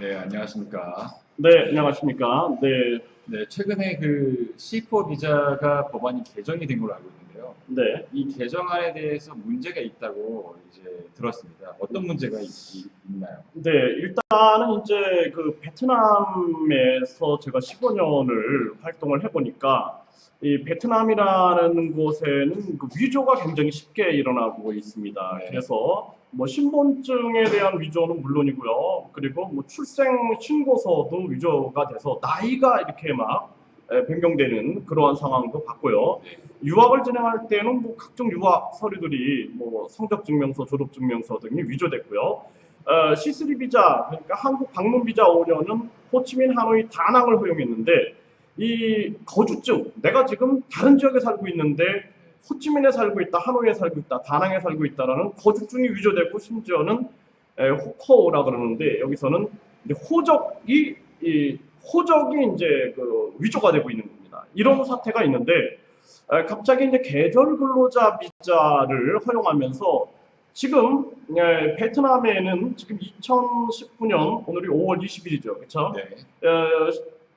네, 안녕하십니까. 네, 안녕하십니까. 네, 네, 최근에 그 C4 비자가 법안이 개정이 된 걸로 알고 있는데요. 네. 이 개정안에 대해서 문제가 있다고 이제 들었습니다. 어떤 문제가 있나요? 네, 일단은 이제 그 베트남에서 제가 15년을 활동을 해보니까 이 베트남이라는 곳에는 그 위조가 굉장히 쉽게 일어나고 있습니다. 네. 그래서 뭐 신분증에 대한 위조는 물론이고요. 그리고 뭐 출생 신고서도 위조가 돼서 나이가 이렇게 막 변경되는 그러한 상황도 봤고요. 네. 유학을 진행할 때는 뭐 각종 유학 서류들이 뭐 성적 증명서, 졸업 증명서 등이 위조됐고요. C3 비자, 그러니까 한국 방문 비자 5년은 호치민, 하노이, 다낭을 허용했는데 이 거주증, 내가 지금 다른 지역에 살고 있는데 호치민에 살고 있다, 하노이에 살고 있다, 다낭에 살고 있다라는 거주증이 위조되고 심지어는 호커오라 그러는데 여기서는 이제 호적이 이제 그 위조가 되고 있는 겁니다. 이런 사태가 있는데 갑자기 이제 계절 근로자 비자를 허용하면서 지금 베트남에는 지금 2019년 오늘이 5월 20일이죠, 그렇죠? 네.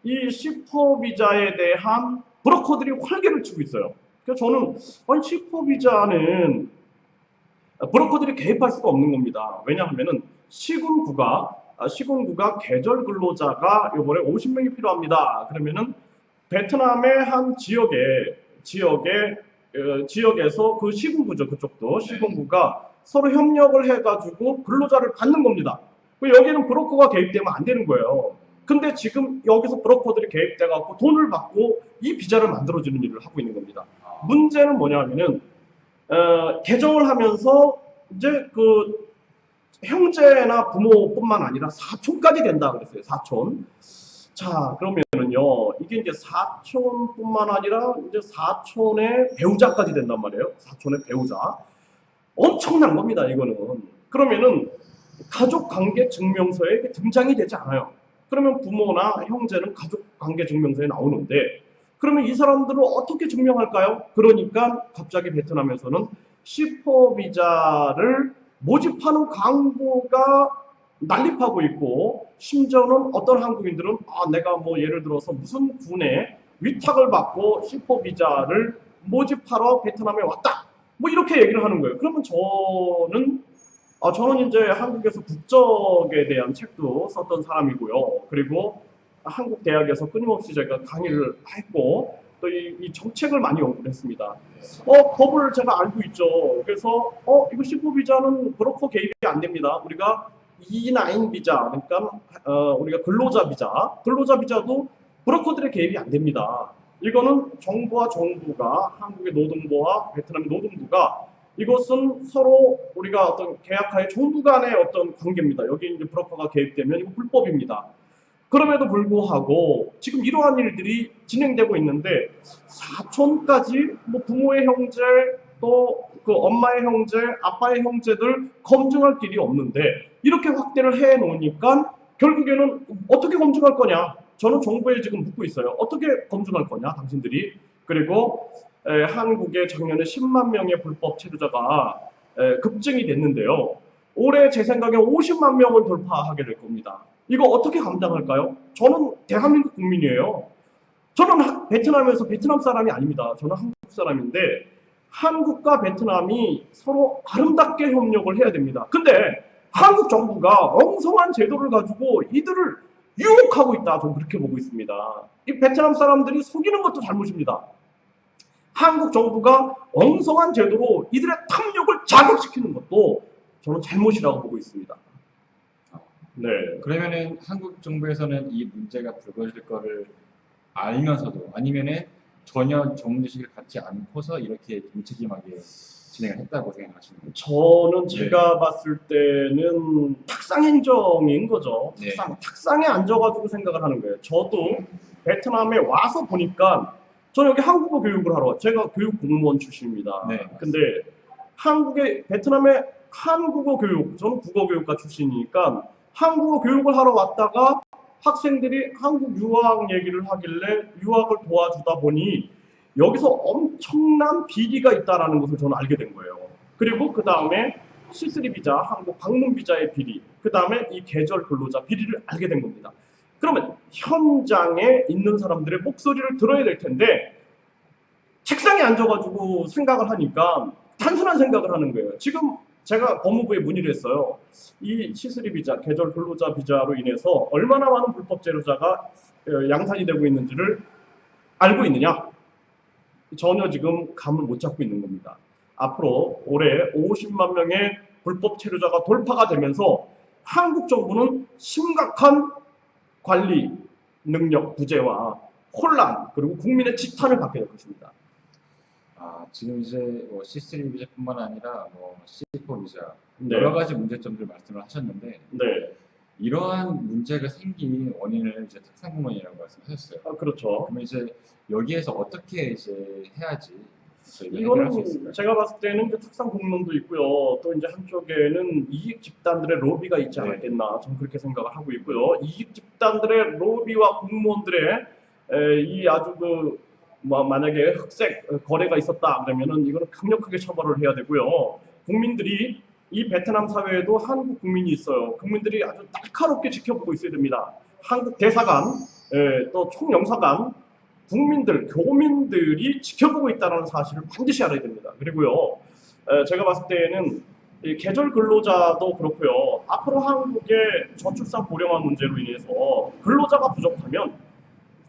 이 C4 비자에 대한 브로커들이 활개를 치고 있어요. 그래서 저는 아니 C4 비자는 브로커들이 개입할 수가 없는 겁니다. 왜냐하면은 시군구가 계절 근로자가 이번에 50명이 필요합니다. 그러면은 베트남의 한 지역에서 그 시군구죠, 그쪽도 시군구가 서로 협력을 해가지고 근로자를 받는 겁니다. 여기는 브로커가 개입되면 안 되는 거예요. 근데 지금 여기서 브로커들이 개입돼갖고 돈을 받고 이 비자를 만들어주는 일을 하고 있는 겁니다. 문제는 뭐냐면은 개정을 하면서 이제 그 형제나 부모뿐만 아니라 사촌까지 된다 그랬어요. 사촌. 자, 그러면은요, 이게 이제 사촌뿐만 아니라 이제 사촌의 배우자까지 된단 말이에요. 사촌의 배우자. 엄청난 겁니다, 이거는. 그러면은 가족 관계 증명서에 등장이 되지 않아요. 그러면 부모나 형제는 가족 관계 증명서에 나오는데, 그러면 이 사람들을 어떻게 증명할까요? 그러니까 갑자기 베트남에서는 C4 비자를 모집하는 광고가 난립하고 있고, 심지어는 어떤 한국인들은 내가 뭐 예를 들어서 무슨 군에 위탁을 받고 C4 비자를 모집하러 베트남에 왔다. 뭐 이렇게 얘기를 하는 거예요. 그러면 저는 이제 한국에서 국적에 대한 책도 썼던 사람이고요. 그리고 한국 대학에서 끊임없이 제가 강의를 했고 또 이 정책을 많이 연구를 했습니다. 법을 제가 알고 있죠. 그래서 이거 C4 비자는 브로커 개입이 안 됩니다. 우리가 E9 비자, 그러니까 우리가 근로자 비자도 브로커들의 개입이 안 됩니다. 이거는 정부와 정부가 한국의 노동부와 베트남의 노동부가 이것은 서로 우리가 어떤 계약하에 정부 간의 어떤 관계입니다. 여기 이제 브로커가 개입되면 이거 불법입니다. 그럼에도 불구하고 지금 이러한 일들이 진행되고 있는데 사촌까지 뭐 부모의 형제 또 그 엄마의 형제, 아빠의 형제들 검증할 길이 없는데 이렇게 확대를 해 놓으니까 결국에는 어떻게 검증할 거냐? 저는 정부에 지금 묻고 있어요. 어떻게 검증할 거냐, 당신들이? 그리고 한국에 작년에 10만 명의 불법 체류자가 급증이 됐는데요. 올해 제 생각에 50만 명을 돌파하게 될 겁니다. 이거 어떻게 감당할까요? 저는 대한민국 국민이에요. 저는 베트남에서 베트남 사람이 아닙니다. 저는 한국 사람인데 한국과 베트남이 서로 아름답게 협력을 해야 됩니다. 근데 한국 정부가 엉성한 제도를 가지고 이들을 유혹하고 있다. 저는 그렇게 보고 있습니다. 이 베트남 사람들이 속이는 것도 잘못입니다. 한국 정부가 엉성한 제도로 이들의 탐욕을 자극시키는 것도 저는 잘못이라고 보고 있습니다. 네. 그러면은 한국 정부에서는 이 문제가 불거질 거를 알면서도 아니면은 전혀 정부의식을 갖지 않고서 이렇게 무책임하게 진행을 했다고 생각하시는 거죠? 저는 제가 봤을 때는 탁상행정인 거죠. 네. 탁상에 앉아가지고 생각을 하는 거예요. 저도 베트남에 와서 보니까 저는 여기 한국어 교육을 하러 제가 교육 공무원 출신입니다. 네. 근데 베트남의 한국어 교육, 저는 국어교육과 출신이니까 한국어 교육을 하러 왔다가 학생들이 한국 유학 얘기를 하길래 유학을 도와주다 보니 여기서 엄청난 비리가 있다는 것을 저는 알게 된 거예요. 그리고 그 다음에 C3 비자, 한국 방문 비자의 비리, 그 다음에 이 계절 근로자 비리를 알게 된 겁니다. 그러면 현장에 있는 사람들의 목소리를 들어야 될 텐데 책상에 앉아가지고 생각을 하니까 단순한 생각을 하는 거예요. 지금 제가 법무부에 문의를 했어요. 이 C3 비자, 계절 근로자 비자로 인해서 얼마나 많은 불법 재료자가 양산이 되고 있는지를 알고 있느냐? 전혀 지금 감을 못 잡고 있는 겁니다. 앞으로 올해 50만 명의 불법 체류자가 돌파가 되면서 한국 정부는 심각한 관리 능력 부재와 혼란 그리고 국민의 지탄을 받게 될 것입니다. 지금 이제 뭐 C3 비자뿐만 아니라 뭐 C4 비자 네. 여러 가지 문제점들 말씀을 하셨는데 네, 이러한 문제가 생긴 원인을 이제 특상공무원이라고 말씀하셨어요. 그렇죠. 그러면 이제 여기에서 어떻게 이제 해야지 저희가 해결할 수 이거는 있을까요? 제가 봤을 때는 이제 특상 공무원도 있고요. 또 이제 한쪽에는 이익 집단들의 로비가 있지 않았겠나 저는 그렇게 생각을 하고 있고요. 이익 집단들의 로비와 공무원들의 이 아주 만약에 흑색 거래가 있었다 그러면은 이거는 강력하게 처벌을 해야 되고요. 국민들이 이 베트남 사회에도 한국 국민이 있어요. 국민들이 아주 날카롭게 지켜보고 있어야 됩니다. 한국 대사관, 또 총영사관, 국민들, 교민들이 지켜보고 있다는 사실을 반드시 알아야 됩니다. 그리고요, 제가 봤을 때는 이 계절 근로자도 그렇고요. 앞으로 한국의 저출산 고령화 문제로 인해서 근로자가 부족하면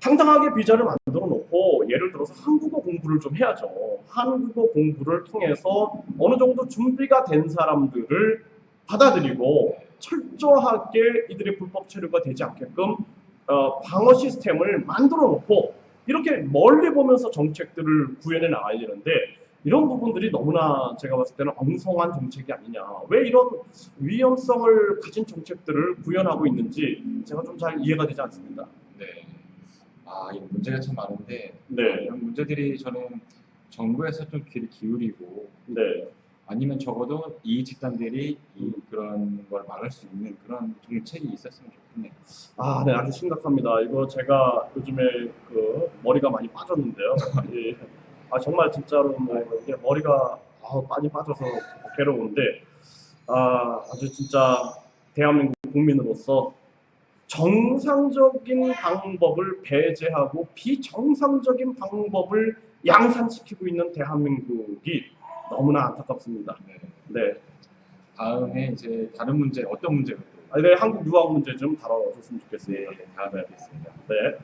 당당하게 비자를 만들어 놓고 예를 들어서 한국어 공부를 좀 해야죠. 한국어 공부를 통해서 어느 정도 준비가 된 사람들을 받아들이고 철저하게 이들의 불법 체류가 되지 않게끔 방어 시스템을 만들어 놓고 이렇게 멀리 보면서 정책들을 구현해 나가야 되는데 이런 부분들이 너무나 제가 봤을 때는 엉성한 정책이 아니냐. 왜 이런 위험성을 가진 정책들을 구현하고 있는지 제가 좀 잘 이해가 되지 않습니다. 네. 이 문제가 참 많은데 네, 이런 문제들이 저는 정부에서 좀 귀를 기울이고 네. 아니면 적어도 이 집단들이 그런 걸 막을 수 있는 그런 정책이 있었으면 좋겠네요. 네, 아주 심각합니다. 이거 제가 요즘에 머리가 많이 빠졌는데요. 예. 정말 진짜로 이게 머리가 많이 빠져서 괴로운데, 아주 진짜 대한민국 국민으로서 정상적인 방법을 배제하고 비정상적인 방법을 양산시키고 있는 대한민국이 너무나 안타깝습니다. 네. 네. 다음에 이제 다른 문제 어떤 문제가 또 네, 한국 유학 문제 좀 다뤄줬으면 좋겠습니다. 다음에 뵙겠습니다. 네.